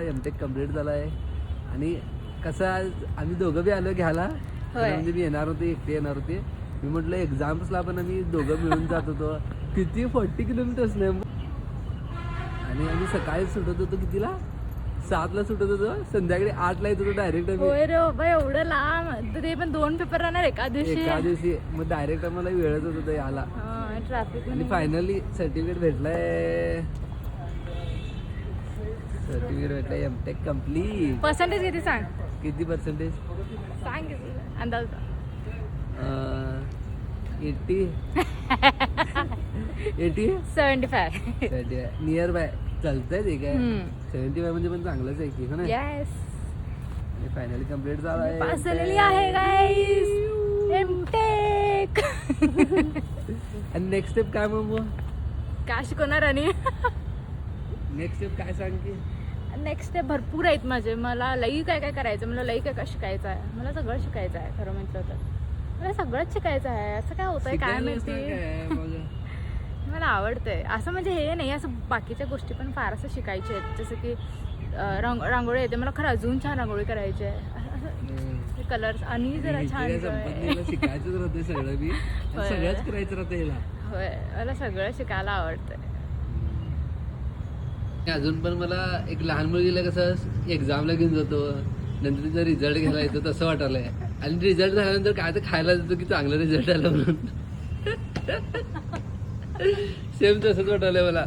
MTech complete झाला आहे. आणि कसं आज आम्ही दोघं बी आलो घ्यायला, म्हणजे मी येणार होते, एकटे येणार होते. मी म्हटलं एक्झाम्सला पण आम्ही दोघं मिळून जात होतो. किती 40 किलोमीटर्स नाही. आणि आम्ही सकाळी सुटत होतो कितीला, 7ला सुटत होतो, संध्याकाळी 8ला येत होतो डायरेक्ट. होय रे बाबा, एवढं लांब. ते पण 2 पेपर राहणार एका दिवशी. मग डायरेक्ट आम्हाला वेळच होत होतं याला. ट्रॅफिक. आणि फायनली सर्टिफिकेट भेटलंय. सर्टिफिकेट भेटलंय एमटेक कम्प्लीट. पर्सेंटेज किती सांग? किती पर्सेंटेज सांग अंदाज. 80 75. नियर बाय चालतंय ते काय. 75 म्हणजे पण चांगलंच आहे की, हो ना. येस. आणि फायनली कम्प्लीट झालाय. पास झालेली आहे गाईस एमटेक. आणि नेक्स्ट स्टेप काय मग? काय शिकवणार? आणि नेक्स्ट स्टेप काय सांग की. नेक्स्ट स्टेप भरपूर आहेत माझे. मला लई काय काय करायचं, मला लई काय काय शिकायचं आहे. मला सगळं शिकायचं आहे. खरं म्हटलं तर मला सगळंच शिकायचं आहे. असं काय होतंय काय माहिती. मला आवडतंय असं, म्हणजे हे नाही असं बाकीच्या गोष्टी पण फार असं शिकायच्या आहेत. जसं की रांगोळी येते मला, खरं अजून छान रांगोळी करायची आहे. कलर्स आणि जरा छान शिकायचंच राहते सगळं बी, सगळंच करायचं राहते. होय, मला सगळं शिकायला आवडतंय. अजून पण मला एक लहान मुलगीला कसं एक्झामला घेऊन जातो, नंतर तिचा रिझल्ट घ्यायला येतो तसं वाटायलंय. आणि रिझल्ट झाल्यानंतर काय तर खायला जातो की चांगला रिझल्ट आला म्हणून. सेम तसंच वाटायलंय मला.